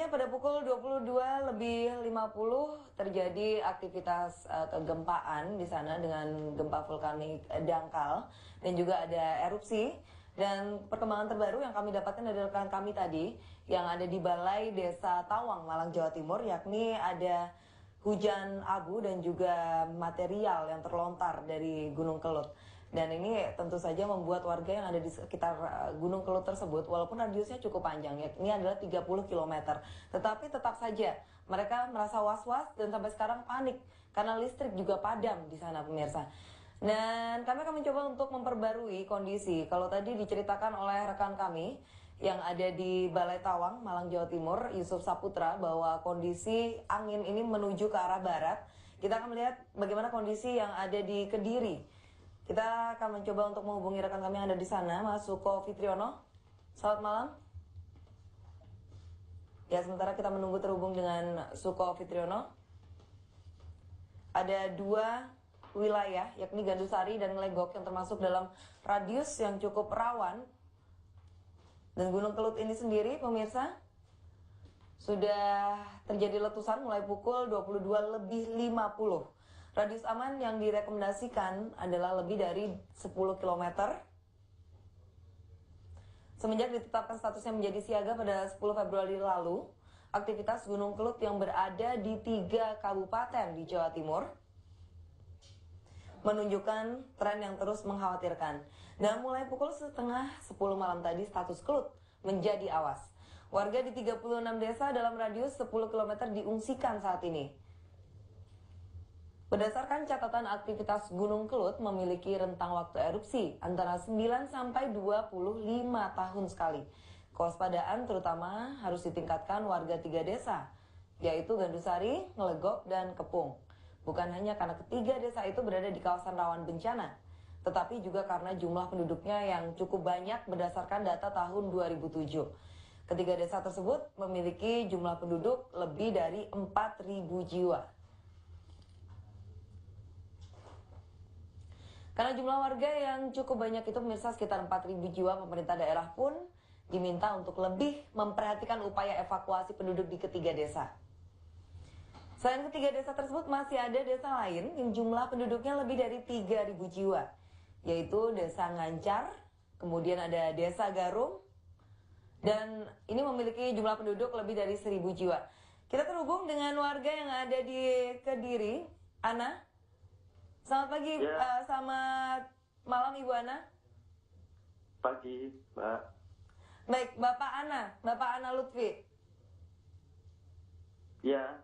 sebelumnya pada pukul 22:50 terjadi aktivitas kegempaan di sana dengan gempa vulkanik dangkal dan juga ada erupsi. Dan perkembangan terbaru yang kami dapatkan dari rekan kami tadi yang ada di Balai Desa Tawang, Malang, Jawa Timur, yakni ada hujan abu dan juga material yang terlontar dari Gunung Kelut. Dan ini tentu saja membuat warga yang ada di sekitar Gunung Kelut tersebut, walaupun radiusnya cukup panjang, ya, ini adalah 30 km. Tetapi tetap saja mereka merasa was-was dan sampai sekarang panik karena listrik juga padam di sana, pemirsa. Dan kami akan mencoba untuk memperbarui kondisi. Kalau tadi diceritakan oleh rekan kami yang ada di Balai Tawang, Malang, Jawa Timur, Yusuf Saputra, bahwa kondisi angin ini menuju ke arah barat. Kita akan melihat bagaimana kondisi yang ada di Kediri. Kita akan mencoba untuk menghubungi rekan kami yang ada di sana, Mas Suko Fitriono. Selamat malam. Ya, sementara kita menunggu terhubung dengan Suko Fitriono. Ada dua wilayah, yakni Gandusari dan Ngelegok, yang termasuk dalam radius yang cukup rawan. Dan Gunung Kelut ini sendiri, pemirsa, sudah terjadi letusan mulai pukul 22:50. Radius aman yang direkomendasikan adalah lebih dari 10 km. Semenjak ditetapkan statusnya menjadi siaga pada 10 Februari lalu, aktivitas Gunung Kelut yang berada di 3 kabupaten di Jawa Timur menunjukkan tren yang terus mengkhawatirkan. Dan mulai pukul setengah 10 malam tadi, status Kelut menjadi awas. Warga di 36 desa dalam radius 10 km diungsikan saat ini. Berdasarkan catatan aktivitas Gunung Kelut memiliki rentang waktu erupsi antara 9 sampai 25 tahun sekali. Kewaspadaan terutama harus ditingkatkan warga 3 desa, yaitu Gandusari, Ngelegok, dan Kepung. Bukan hanya karena ketiga desa itu berada di kawasan rawan bencana, tetapi juga karena jumlah penduduknya yang cukup banyak berdasarkan data tahun 2007. Ketiga desa tersebut memiliki jumlah penduduk lebih dari 4.000 jiwa. Karena jumlah warga yang cukup banyak itu, pemirsa, sekitar 4.000 jiwa, pemerintah daerah pun diminta untuk lebih memperhatikan upaya evakuasi penduduk di ketiga desa. Selain ketiga desa tersebut, masih ada desa lain yang jumlah penduduknya lebih dari 3.000 jiwa, yaitu Desa Ngancar, kemudian ada Desa Garum, dan ini memiliki jumlah penduduk lebih dari 1.000 jiwa. Kita terhubung dengan warga yang ada di Kediri, Ana. Selamat pagi, ya. Selamat malam Ibu Ana. Pagi, Mbak. Baik, Bapak Ana Lutfi. Ya.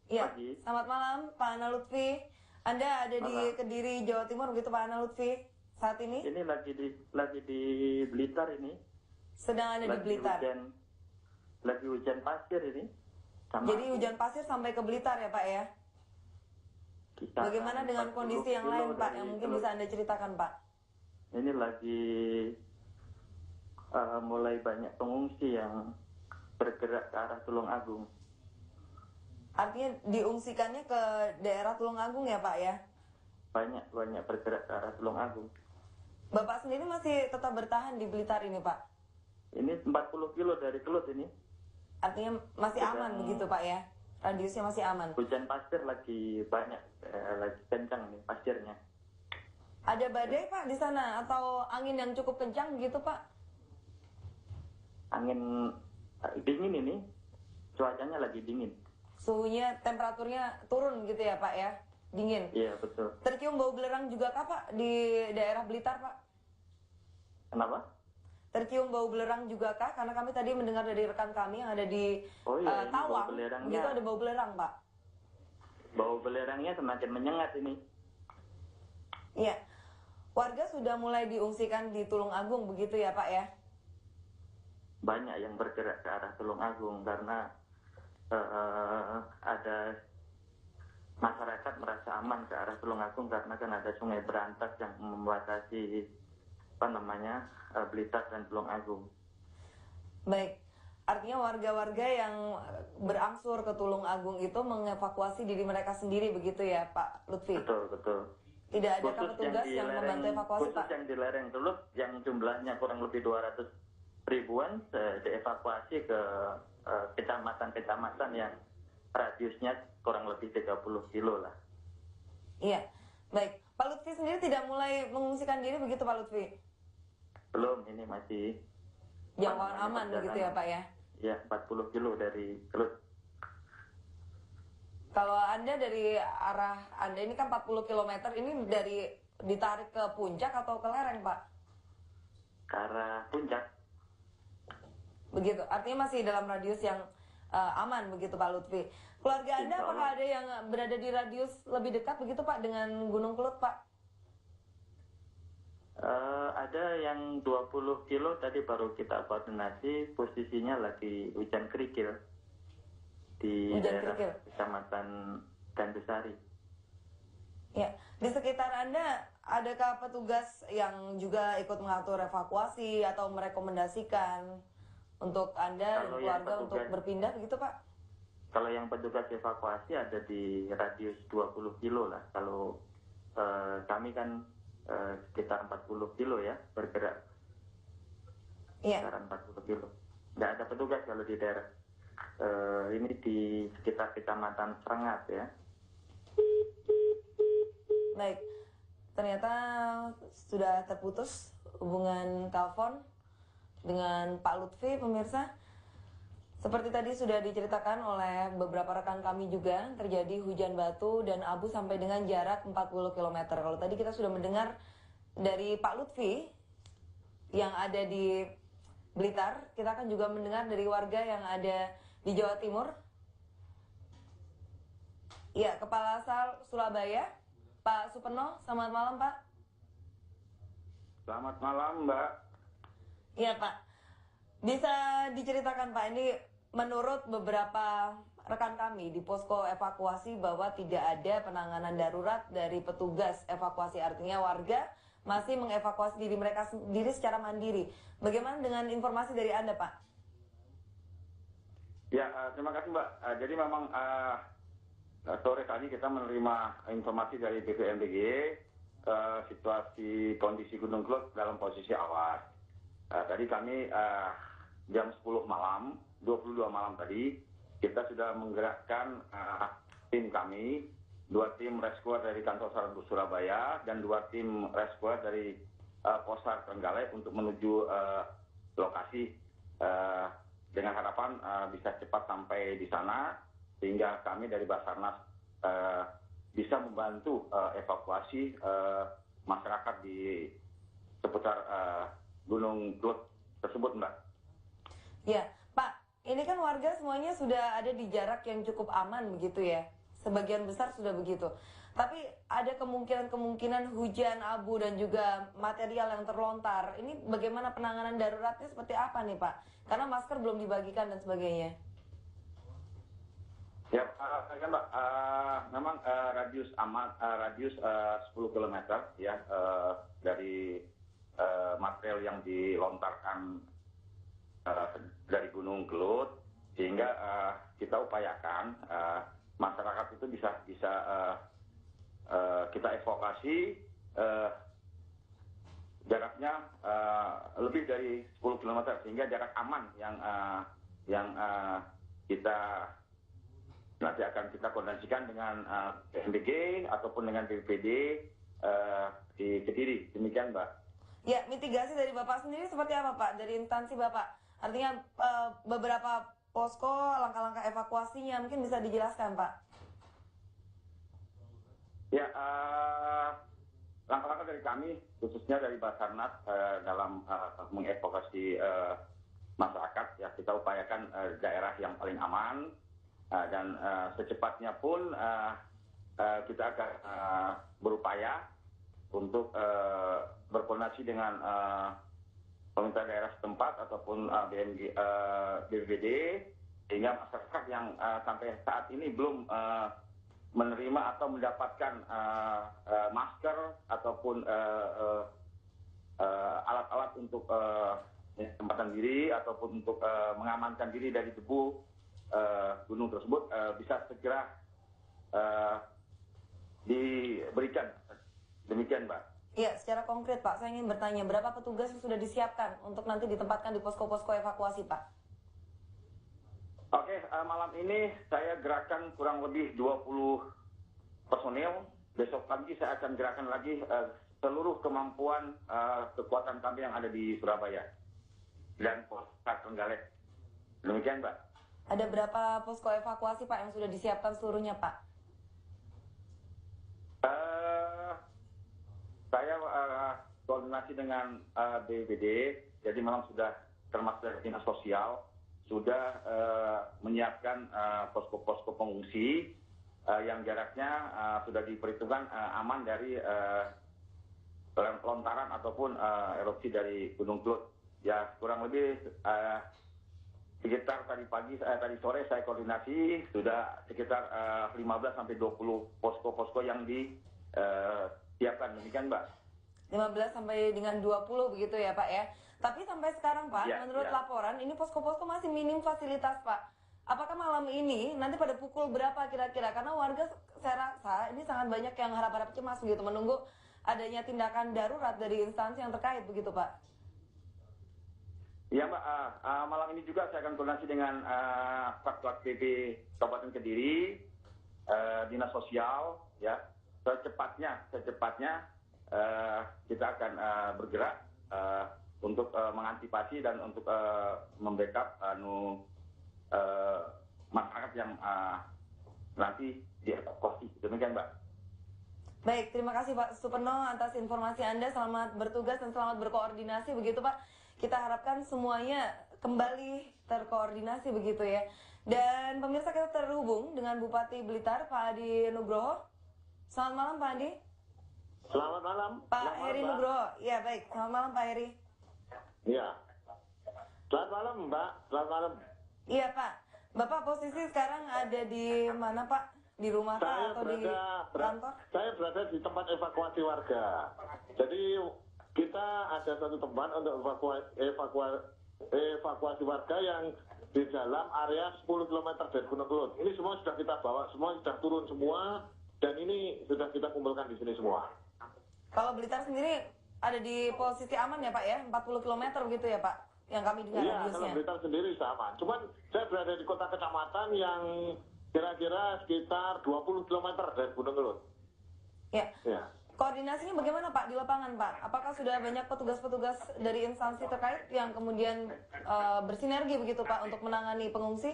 Iya, Pagi. selamat malam Pak Ana Lutfi. Anda ada di Kediri, Jawa Timur, begitu Pak Ana Lutfi saat ini? Ini lagi di Blitar ini. Sedang ada di Blitar. Lagi hujan pasir ini. Jadi hujan pasir sampai ke Blitar ya Pak ya? Bagaimana dengan kondisi yang lain Pak, yang mungkin bisa Anda ceritakan Pak? Ini lagi mulai banyak pengungsi yang bergerak ke arah Tulung Agung. Artinya diungsikannya ke daerah Tulung Agung ya Pak ya? Banyak bergerak ke arah Tulung Agung. Bapak sendiri masih tetap bertahan di Blitar ini Pak? Ini 40 kilo dari Kelut ini. Artinya masih aman begitu Pak ya? Radiusnya masih aman. Hujan pasir lagi banyak, lagi kencang nih pasirnya. Ada badai Pak di sana atau angin yang cukup kencang gitu Pak? Angin dingin ini, cuacanya lagi dingin. Suhunya, temperaturnya turun gitu ya Pak ya? Dingin. Iya betul. Tercium bau belerang juga kah Pak di daerah Blitar Pak? Kenapa? Tercium bau belerang juga kah? Karena kami tadi mendengar dari rekan kami yang ada di Tawang, gitu ada bau belerang Pak. Bau belerangnya semakin menyengat ini. Iya. Warga sudah mulai diungsikan di Tulung Agung begitu ya Pak ya? Banyak yang bergerak ke arah Tulung Agung karena ada masyarakat merasa aman ke arah Tulung Agung karena kan ada Sungai Berantas yang membatasi Blitar dan Tulung Agung. Baik, artinya warga-warga yang berangsur ke Tulung Agung itu mengevakuasi diri mereka sendiri begitu ya Pak Lutfi? Betul. Tidak ada petugas yang membantu evakuasi khusus Pak? Yang di lereng Kelut yang jumlahnya kurang lebih 200 ribuan dievakuasi ke kecamatan kecamatan-kecamatan yang radiusnya kurang lebih 30 kilo lah. Iya, baik. Pak Lutfi sendiri tidak mulai mengungsikan diri begitu Pak Lutfi? Belum, ini masih Jangkauan aman begitu ya Pak ya? Ya, 40 kilo dari Kelut. Kalau Anda dari arah Anda ini kan 40 km, ini dari ditarik ke puncak atau ke lereng Pak? Ke arah puncak. Begitu, artinya masih dalam radius yang aman begitu Pak Lutfi. Keluarga Anda apakah ada yang berada di radius lebih dekat begitu Pak dengan Gunung Kelut Pak? Ada yang 20 kilo tadi baru kita koordinasi, posisinya lagi hujan kerikil di daerah Kecamatan Gandusari. Ya, di sekitar Anda adakah petugas yang juga ikut mengatur evakuasi atau merekomendasikan untuk Anda dan keluarga untuk berpindah begitu Pak? Kalau yang petugas evakuasi ada di radius 20 kilo lah. Kalau kami kan sekitar 40 kilo ya bergerak. Iya. Sekitar 40 kilo. Nggak ada petugas kalau di daerah ini di sekitar Kecamatan Serengat ya. Baik, ternyata sudah terputus hubungan telepon dengan Pak Lutfi pemirsa. Seperti tadi sudah diceritakan oleh beberapa rekan kami juga, terjadi hujan batu dan abu sampai dengan jarak 40 km. Kalau tadi kita sudah mendengar dari Pak Lutfi yang ada di Blitar, kita akan juga mendengar dari warga yang ada di Jawa Timur. Ya, Kepala Sal Surabaya, Pak Superno, selamat malam Pak. Selamat malam Mbak. Iya Pak, bisa diceritakan Pak, ini menurut beberapa rekan kami di posko evakuasi bahwa tidak ada penanganan darurat dari petugas evakuasi, artinya warga masih mengevakuasi diri mereka sendiri secara mandiri. Bagaimana dengan informasi dari Anda Pak? Ya, terima kasih Mbak. Jadi memang sore tadi kita menerima informasi dari BVMBG situasi kondisi Gunung Kelut dalam posisi awas. Tadi kami jam 10 malam, 22 malam tadi, kita sudah menggerakkan tim kami, 2 tim rescue dari kantor SAR Surabaya dan 2 tim rescue dari Posar Trenggalek untuk menuju lokasi dengan harapan bisa cepat sampai di sana sehingga kami dari Basarnas bisa membantu evakuasi masyarakat di seputar Gunung Kelut tersebut, Mbak. Ya, Pak, ini kan warga semuanya sudah ada di jarak yang cukup aman begitu ya. Sebagian besar sudah begitu. Tapi ada kemungkinan hujan abu dan juga material yang terlontar. Ini bagaimana penanganan daruratnya seperti apa nih Pak? Karena masker belum dibagikan dan sebagainya. Ya, kan Mbak, memang radius aman, radius 10 km ya dari material yang dilontarkan dari Gunung Kelut, sehingga kita upayakan masyarakat itu bisa kita evakuasi jaraknya lebih dari 10 km sehingga jarak aman yang kita nanti akan kita koordinasikan dengan BMBG ataupun dengan BPD di Kediri. Demikian, Mbak. Ya, mitigasi dari Bapak sendiri seperti apa Pak? Dari instansi Bapak? Artinya beberapa posko, langkah-langkah evakuasinya mungkin bisa dijelaskan Pak? Ya, langkah-langkah dari kami, khususnya dari Basarnas dalam mengevakuasi masyarakat, ya kita upayakan daerah yang paling aman dan secepatnya pun kita akan berupaya untuk berkoordinasi dengan pemerintah daerah setempat ataupun BPBD sehingga masyarakat yang sampai saat ini belum menerima atau mendapatkan masker ataupun alat-alat untuk penyelamatan diri ataupun untuk mengamankan diri dari debu gunung tersebut bisa segera diberikan. Demikian, Mbak. Iya, secara konkret Pak, saya ingin bertanya, berapa petugas yang sudah disiapkan untuk nanti ditempatkan di posko-posko evakuasi Pak? Oke, malam ini saya gerakan kurang lebih 20 personil. Besok pagi saya akan gerakan lagi seluruh kemampuan kekuatan kami yang ada di Surabaya dan Pos Trenggalek. Demikian, Mbak. Ada berapa posko evakuasi Pak yang sudah disiapkan seluruhnya Pak? Saya koordinasi dengan BPBD, jadi memang sudah termasuk dari dinas sosial, sudah menyiapkan posko-posko pengungsi yang jaraknya sudah diperhitungkan aman dari lontaran ataupun erupsi dari Gunung Kelut. Ya, kurang lebih sekitar tadi sore saya koordinasi sudah sekitar 15 sampai 20 posko-posko yang disiapkan. Demikian, Mbak. 15 sampai dengan 20 begitu ya Pak ya. Tapi sampai sekarang Pak, menurut laporan ini posko-posko masih minim fasilitas Pak. Apakah malam ini nanti pada pukul berapa kira-kira? Karena warga saya rasa ini sangat banyak yang harap-harap cemas begitu menunggu adanya tindakan darurat dari instansi yang terkait begitu Pak. Ya Mbak, malam ini juga saya akan koordinasi dengan Faktuak PP Kabupaten Kediri, Dinas Sosial, ya secepatnya kita akan bergerak untuk mengantisipasi dan untuk membackup masyarakat yang nanti dievakuasi. Demikian, Mbak. Baik, terima kasih Pak Superno atas informasi Anda. Selamat bertugas dan selamat berkoordinasi begitu Pak. Kita harapkan semuanya kembali terkoordinasi begitu ya. Dan pemirsa, kita terhubung dengan Bupati Blitar Pak Adi Nugroho. Selamat malam Pak Adi. Selamat malam. Pak Heri Nugroho. Ya baik, selamat malam Pak Heri. Iya. Selamat malam Mbak. Selamat malam. Iya Pak. Bapak posisi sekarang ada di mana Pak? Di rumah atau di kantor? Saya berada di tempat evakuasi warga. Jadi kita ada satu tempat untuk evakuasi warga yang di dalam area 10 km dari Gunung Kelut. Ini semua sudah kita bawa, semua sudah turun semua, dan ini sudah kita kumpulkan di sini semua. Kalau Blitar sendiri ada di posisi aman ya Pak ya? 40 km begitu ya Pak? Yang kami dengar radiusnya. Iya, kalau Blitar sendiri sama. Cuman saya berada di kota kecamatan yang kira-kira sekitar 20 km dari Gunung Kelut. Ya. Koordinasinya bagaimana Pak di lapangan Pak? Apakah sudah banyak petugas-petugas dari instansi terkait yang kemudian bersinergi begitu Pak untuk menangani pengungsi?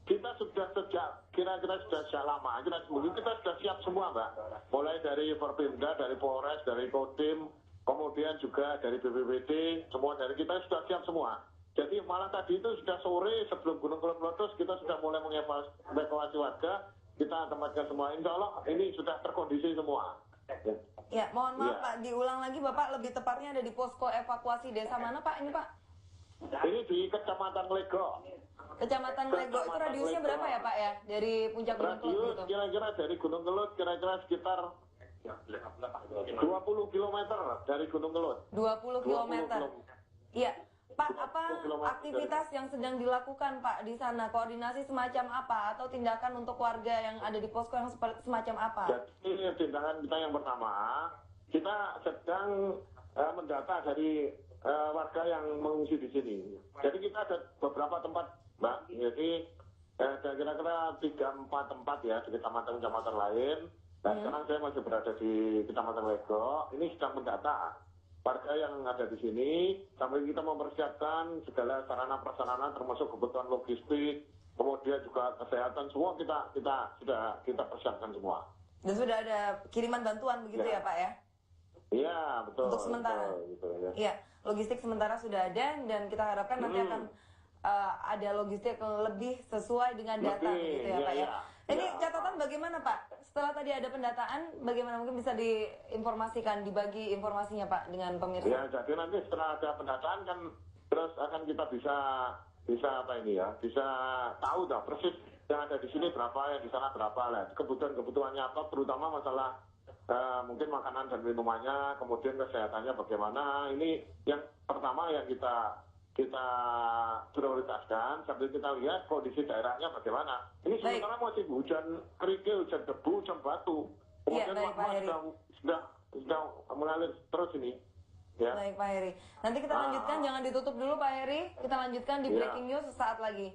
Kita sudah kira-kira sejak lama. Kita sudah siap semua Mbak. Mulai dari Forpinda, dari Polres, dari Kodim, kemudian juga dari BPBD, semua dari kita sudah siap semua. Jadi malah tadi itu sudah sore sebelum Gunung Kelut meletus kita sudah mulai mengevakuasi warga. Kita tempatkan semua. Insya Allah ini sudah terkondisi semua. Ya, mohon maaf Pak, diulang lagi Bapak, lebih tepatnya ada di posko evakuasi desa mana Pak ini Pak? Ini di Kecamatan Lego. Kecamatan Lego, itu radiusnya berapa ya Pak ya? Dari puncak Gunung Kelut Radius gitu? kira-kira dari Gunung Kelut kira-kira sekitar 20 km dari Gunung Kelut. 20 km. Iya. Pak, apa 20 km aktivitas yang sedang dilakukan Pak di sana? Koordinasi semacam apa? Atau tindakan untuk warga yang ada di posko yang semacam apa? Jadi tindakan kita yang pertama, kita sedang mendata dari warga yang mengungsi di sini. Jadi kita ada beberapa tempat, Mbak. Jadi ada kira-kira 3-4 tempat ya di kecamatan-kecamatan lain. Dan sekarang saya masih berada di Kecamatan Lego. Ini sedang mendata warga yang ada di sini, sambil kita mempersiapkan segala sarana prasarana termasuk kebutuhan logistik, kemudian juga kesehatan, semua kita persiapkan semua. Dan sudah ada kiriman bantuan begitu ya Pak ya? Iya, betul. Untuk sementara. Iya, logistik sementara sudah ada dan kita harapkan nanti akan ada logistik yang lebih sesuai dengan data begitu ya Pak ya. Ini catatan bagaimana Pak? Setelah tadi ada pendataan, bagaimana mungkin bisa diinformasikan, dibagi informasinya Pak dengan pemirsa? Ya, jadi nanti setelah ada pendataan kan terus akan kita bisa tahu dah persis yang ada di sini berapa, yang di sana berapa lah. Kebutuhannya apa, terutama masalah mungkin makanan dan minumannya, kemudian kesehatannya bagaimana. Ini yang pertama yang kita prioritaskan sambil kita lihat kondisi daerahnya bagaimana. Ini sementara masih hujan kerikil, hujan debu, hujan batu. Kemudian magma sudah mengalir terus ini. Ya. Baik Pak Heri. Nanti kita lanjutkan, jangan ditutup dulu Pak Heri. Kita lanjutkan di Breaking News sesaat lagi.